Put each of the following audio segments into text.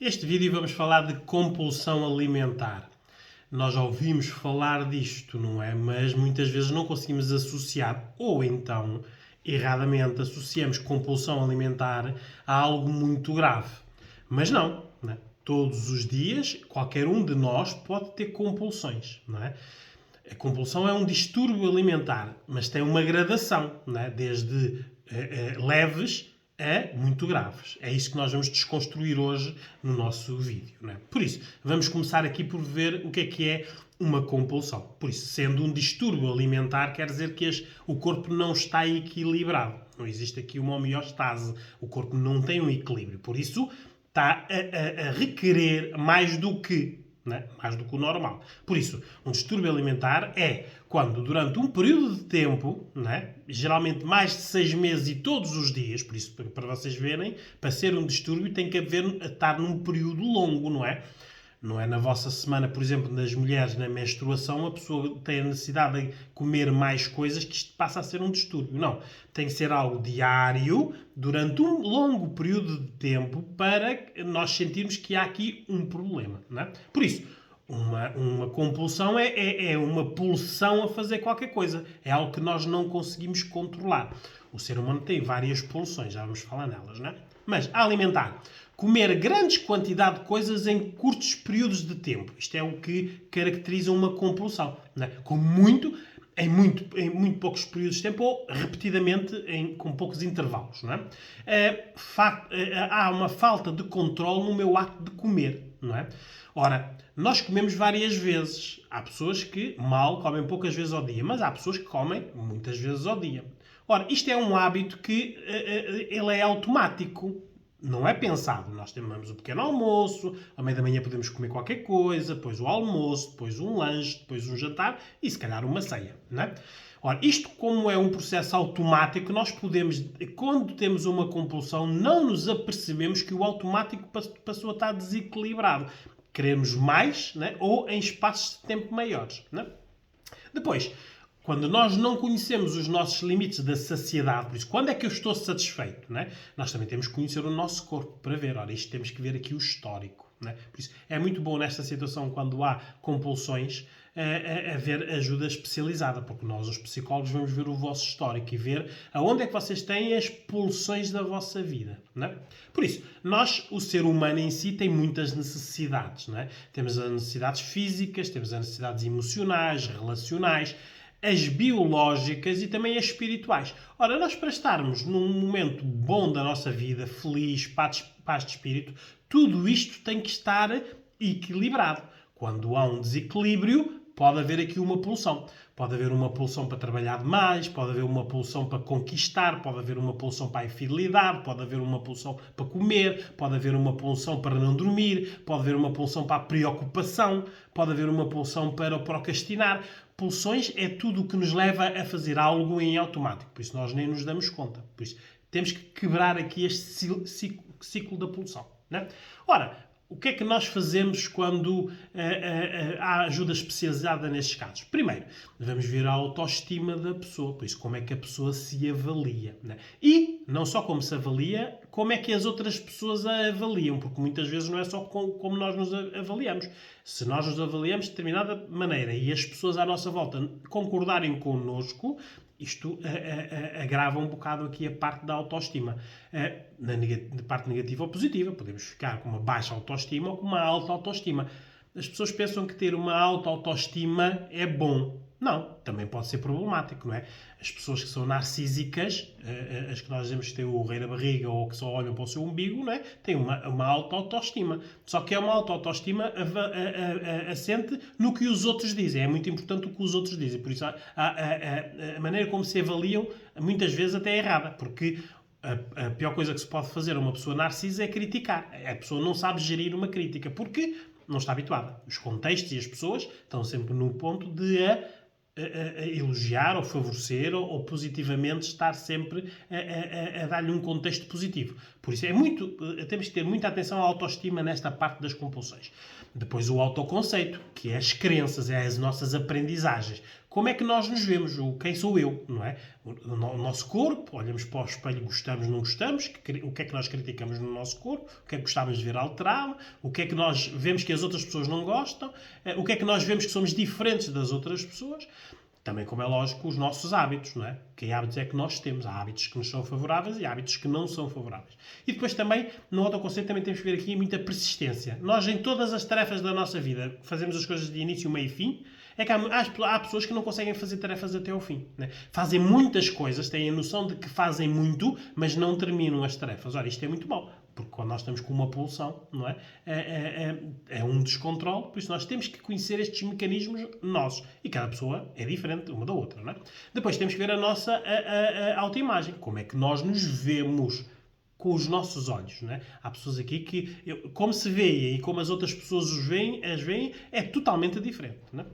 Este vídeo vamos falar de compulsão alimentar. Nós já ouvimos falar disto, não é? Mas muitas vezes não conseguimos associar, ou então, erradamente, associamos compulsão alimentar a algo muito grave. Mas não, não é? Todos os dias, qualquer um de nós pode ter compulsões, não é? A compulsão é um distúrbio alimentar, mas tem uma gradação, não é? Desde leves a muito graves. É isso que nós vamos desconstruir hoje no nosso vídeo. Não é? Por isso, vamos começar aqui por ver o que é uma compulsão. Por isso, sendo um distúrbio alimentar, quer dizer que o corpo não está equilibrado. Não existe aqui uma homeostase. O corpo não tem um equilíbrio. Por isso, está a requerer mais do que, né? Mais do que o normal. Por isso, um distúrbio alimentar é quando durante um período de tempo, né? Geralmente mais de 6 meses e todos os dias, por isso para vocês verem, para ser um distúrbio tem que estar num período longo, não é? Não é na vossa semana, por exemplo, nas mulheres na menstruação, a pessoa tem a necessidade de comer mais coisas que isto passa a ser um distúrbio. Não. Tem que ser algo diário, durante um longo período de tempo, para nós sentirmos que há aqui um problema. Não é? Por isso, uma compulsão é uma pulsão a fazer qualquer coisa. É algo que nós não conseguimos controlar. O ser humano tem várias pulsões, já vamos falar nelas, não é? Mas, a alimentar. Comer grandes quantidades de coisas em curtos períodos de tempo. Isto é o que caracteriza uma compulsão. Não é? Em muito poucos períodos de tempo ou repetidamente com poucos intervalos. Não é? Há uma falta de controle no meu ato de comer. Não é? Ora, nós comemos várias vezes. Há pessoas que mal comem poucas vezes ao dia, mas há pessoas que comem muitas vezes ao dia. Ora, isto é um hábito que ele é automático. Não é pensado. Nós temos o pequeno almoço, ao meio da manhã podemos comer qualquer coisa, depois o almoço, depois um lanche, depois um jantar e se calhar uma ceia. Não é? Ora, isto como é um processo automático, nós podemos, quando temos uma compulsão, não nos apercebemos que o automático passou a estar desequilibrado. Queremos mais, né? Ou em espaços de tempo maiores. Né? Depois, quando nós não conhecemos os nossos limites da saciedade, por isso, quando é que eu estou satisfeito? Né? Nós também temos que conhecer o nosso corpo para ver. Ora, isto temos que ver aqui o histórico. Né? Por isso, é muito bom nesta situação, quando há compulsões, haver ajuda especializada, porque nós, os psicólogos, vamos ver o vosso histórico e ver aonde é que vocês têm as pulsões da vossa vida. Né? Por isso, nós, o ser humano em si, tem muitas necessidades. Né? Temos as necessidades físicas, temos as necessidades emocionais, relacionais, as biológicas e também as espirituais. Ora, nós para estarmos num momento bom da nossa vida, feliz, paz de espírito, tudo isto tem que estar equilibrado. Quando há um desequilíbrio, pode haver aqui uma pulsão. Pode haver uma pulsão para trabalhar demais, pode haver uma pulsão para conquistar, pode haver uma pulsão para a infidelidade, pode haver uma pulsão para comer, pode haver uma pulsão para não dormir, pode haver uma pulsão para a preocupação, pode haver uma pulsão para o procrastinar. Pulsões é tudo o que nos leva a fazer algo em automático, por isso nós nem nos damos conta. Por isso temos que quebrar aqui este ciclo da pulsão. Né? Ora, o que é que nós fazemos quando há ajuda especializada nestes casos? Primeiro, vamos ver a autoestima da pessoa, por isso como é que a pessoa se avalia. Né? E, não só como se avalia, como é que as outras pessoas a avaliam, porque muitas vezes não é só como nós nos avaliamos. Se nós nos avaliamos de determinada maneira e as pessoas à nossa volta concordarem connosco, isto agrava um bocado aqui a parte da autoestima. Na parte negativa ou positiva. Podemos ficar com uma baixa autoestima ou com uma alta autoestima. As pessoas pensam que ter uma alta autoestima é bom. Não, também pode ser problemático, não é? As pessoas que são narcísicas, as que nós dizemos que têm o rei da barriga ou que só olham para o seu umbigo, não é? Têm uma alta autoestima. Só que é uma alta autoestima assente no que os outros dizem. É muito importante o que os outros dizem. Por isso, a maneira como se avaliam, muitas vezes até é errada, porque a pior coisa que se pode fazer a uma pessoa narcisa é criticar. A pessoa não sabe gerir uma crítica, porque não está habituada. Os contextos e as pessoas estão sempre no ponto de a elogiar ou favorecer ou positivamente estar sempre a dar-lhe um contexto positivo. Por isso temos que ter muita atenção à autoestima nesta parte das compulsões. Depois o autoconceito, que é as crenças, é as nossas aprendizagens. como é que nós nos vemos, quem sou eu, não é? O nosso corpo, olhamos para o espelho, gostamos, não gostamos, o que é que nós criticamos no nosso corpo, o que é que gostávamos de ver alterado, o que é que nós vemos que as outras pessoas não gostam, o que é que nós vemos que somos diferentes das outras pessoas. Também, como é lógico, os nossos hábitos, não é? Que hábitos é que nós temos? Há hábitos que nos são favoráveis e hábitos que não são favoráveis. E depois também, no autoconceito, também temos que ver aqui muita persistência. Nós, em todas as tarefas da nossa vida, fazemos as coisas de início, meio e fim. É que há pessoas que não conseguem fazer tarefas até ao fim. Né? Fazem muitas coisas, têm a noção de que fazem muito, mas não terminam as tarefas. Ora, isto é muito mau. Porque quando nós estamos com uma pulsão, não é? É um descontrole, por isso nós temos que conhecer estes mecanismos nossos. E cada pessoa é diferente uma da outra, não é? Depois temos que ver a nossa autoimagem. Como é que nós nos vemos com os nossos olhos, não é? Há pessoas aqui que, como se veem e como as outras pessoas as veem, é totalmente diferente, não é?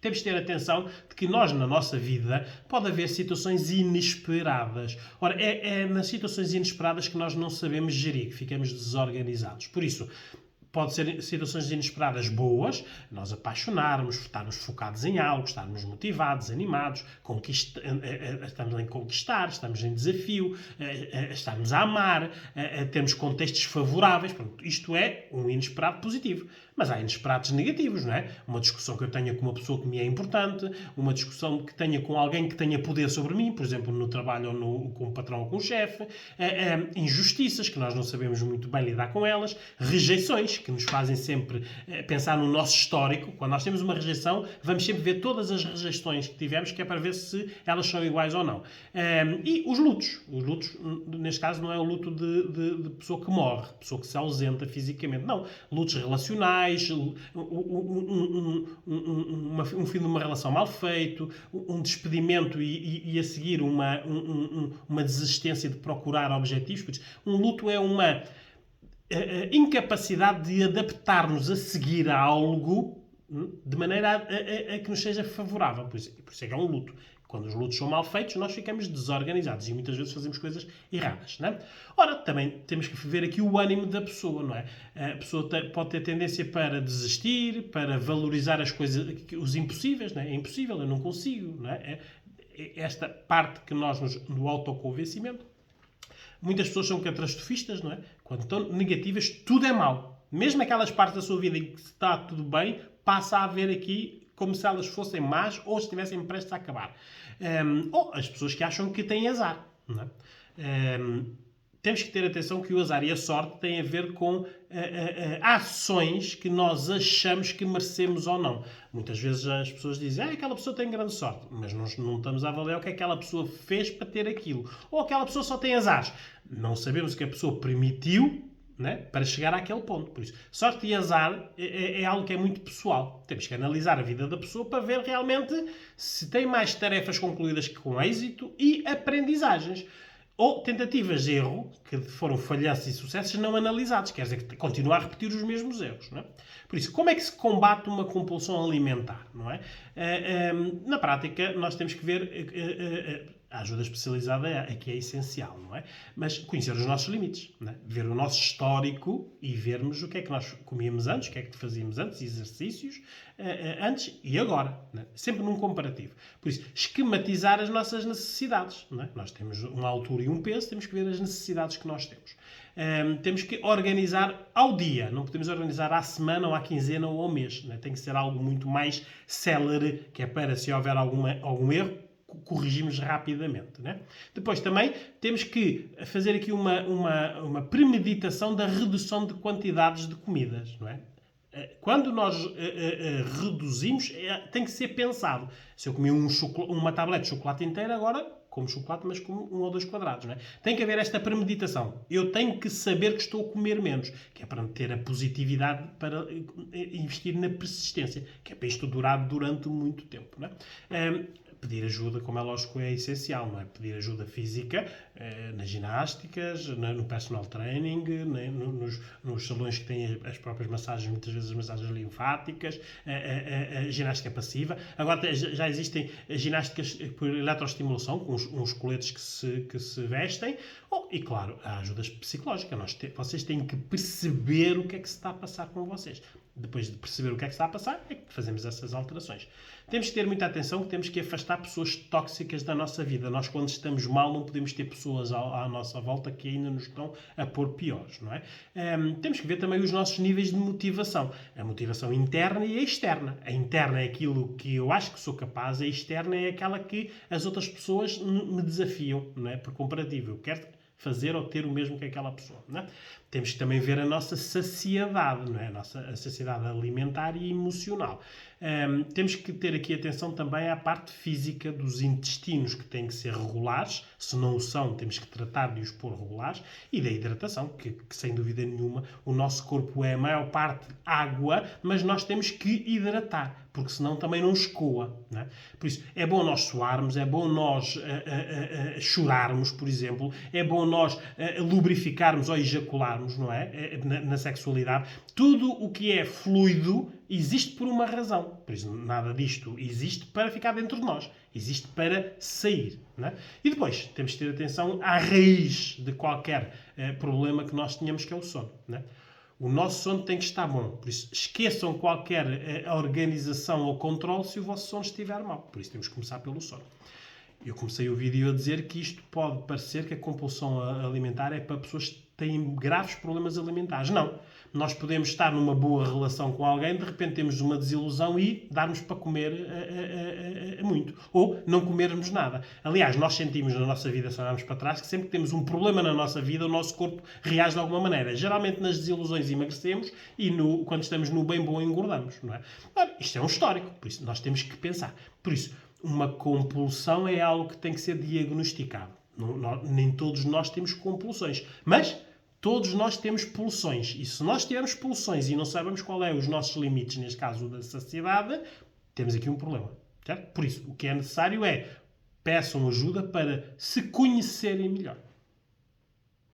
Temos de ter atenção de que nós, na nossa vida, pode haver situações inesperadas. Ora, é nas situações inesperadas que nós não sabemos gerir, que ficamos desorganizados. Por isso, pode ser situações inesperadas boas, nós apaixonarmos, estarmos focados em algo, estarmos motivados, animados, estamos em conquistar, estamos em desafio, estamos a amar, temos contextos favoráveis. Pronto, isto é um inesperado positivo. Mas há inesperados negativos, não é? Uma discussão que eu tenha com uma pessoa que me é importante, uma discussão que tenha com alguém que tenha poder sobre mim, por exemplo, no trabalho ou com o patrão ou com o chefe, injustiças, que nós não sabemos muito bem lidar com elas, rejeições, que nos fazem sempre pensar no nosso histórico. Quando nós temos uma rejeição, vamos sempre ver todas as rejeições que tivemos, que é para ver se elas são iguais ou não. E os lutos. Os lutos, neste caso, não é o luto de pessoa que morre, pessoa que se ausenta fisicamente. Não. Lutos relacionais, um fim de uma relação mal feito, um despedimento e a seguir uma desistência de procurar objetivos. Um luto é uma incapacidade de adaptar-nos a seguir a algo de maneira a que nos seja favorável. Por isso é que é um luto. Quando os lutos são mal feitos, nós ficamos desorganizados e muitas vezes fazemos coisas erradas, não é? Ora, também temos que ver aqui o ânimo da pessoa, não é? A pessoa pode ter tendência para desistir, para valorizar as coisas, os impossíveis, não é? É impossível, eu não consigo, não é? Esta parte que nós, do autoconvencimento, muitas pessoas são catastrofistas, não é? Quando estão negativas, tudo é mau. Mesmo aquelas partes da sua vida em que está tudo bem, passa a haver aqui como se elas fossem más ou estivessem prestes a acabar. Ou as pessoas que acham que têm azar. Não é? Temos que ter atenção que o azar e a sorte têm a ver com ações que nós achamos que merecemos ou não. Muitas vezes as pessoas dizem aquela pessoa tem grande sorte, mas nós não estamos a avaliar o que aquela pessoa fez para ter aquilo. Ou aquela pessoa só tem azares. Não sabemos o que a pessoa permitiu, né, para chegar àquele ponto. Por isso, sorte e azar é algo que é muito pessoal. Temos que analisar a vida da pessoa para ver realmente se tem mais tarefas concluídas que com êxito e aprendizagens. Ou tentativas de erro, que foram falhanças e sucessos não analisados. Quer dizer, que continua a repetir os mesmos erros. Não é? Por isso, como é que se combate uma compulsão alimentar? Não é? Na prática, nós temos que ver... A ajuda especializada aqui é essencial, não é? Mas conhecer os nossos limites, não é? Ver o nosso histórico e vermos o que é que nós comíamos antes, o que é que fazíamos antes, exercícios antes e agora, não é? Sempre num comparativo. Por isso, esquematizar as nossas necessidades, não é? Nós temos uma altura e um peso, temos que ver as necessidades que nós temos. Temos que organizar ao dia, não podemos organizar à semana ou à quinzena ou ao mês, não é? Tem que ser algo muito mais célere, que é para, se houver algum erro, corrigimos rapidamente, né? Depois também temos que fazer aqui uma premeditação da redução de quantidades de comidas, não é? Quando nós reduzimos, tem que ser pensado. Se eu comi uma tablete de chocolate inteira, agora como chocolate, mas com 1 ou 2 quadrados, não é? Tem que haver esta premeditação. Eu tenho que saber que estou a comer menos, que é para ter a positividade, para investir na persistência, que é para isto durar durante muito tempo, não é? Pedir ajuda, como é lógico, é essencial, não é? Pedir ajuda física nas ginásticas, no personal training, nos salões que têm as próprias massagens, muitas vezes as massagens linfáticas, a ginástica passiva. Agora já existem ginásticas por eletroestimulação, com uns coletes que se vestem. E claro, a ajuda psicológica. Vocês têm que perceber o que é que se está a passar com vocês. depois de perceber o que é que está a passar, é que fazemos essas alterações. Temos que ter muita atenção, que temos que afastar pessoas tóxicas da nossa vida. Nós, quando estamos mal, não podemos ter pessoas à nossa volta que ainda nos estão a pôr piores, não é? Temos que ver também os nossos níveis de motivação. A motivação interna e a externa. A interna é aquilo que eu acho que sou capaz, a externa é aquela que as outras pessoas me desafiam, não é? Por comparativo, eu quero fazer ou ter o mesmo que aquela pessoa, não é? Temos que também ver a nossa saciedade, não é? A saciedade alimentar e emocional. Temos que ter aqui atenção também à parte física dos intestinos, que têm que ser regulares. Se não o são, temos que tratar de os pôr regulares. E da hidratação, que sem dúvida nenhuma o nosso corpo é a maior parte água, mas nós temos que hidratar, porque senão também não escoa, não é? Por isso, é bom nós suarmos, é bom nós chorarmos, por exemplo, é bom nós lubrificarmos ou ejacularmos, não é? Na sexualidade. Tudo o que é fluido existe por uma razão. Por isso, nada disto existe para ficar dentro de nós. Existe para sair, não é? E depois, temos de ter atenção à raiz de qualquer problema que nós tenhamos, que é o sono, não é? O nosso sono tem que estar bom. Por isso, esqueçam qualquer organização ou controle se o vosso sono estiver mal. Por isso, temos que começar pelo sono. Eu comecei o vídeo a dizer que isto pode parecer que a compulsão alimentar é para pessoas que têm graves problemas alimentares. Não. Nós podemos estar numa boa relação com alguém, de repente temos uma desilusão e darmos para comer muito. Ou não comermos nada. Aliás, nós sentimos na nossa vida, se olharmos para trás, que sempre que temos um problema na nossa vida, o nosso corpo reage de alguma maneira. Geralmente nas desilusões emagrecemos e quando estamos no bem bom engordamos, não é? Ora, isto é um histórico, por isso nós temos que pensar. Por isso, uma compulsão é algo que tem que ser diagnosticado. Nem todos nós temos compulsões, mas todos nós temos pulsões. E se nós tivermos pulsões e não sabemos qual é os nossos limites, neste caso da saciedade, temos aqui um problema. Certo? Por isso, o que é necessário é peçam ajuda para se conhecerem melhor.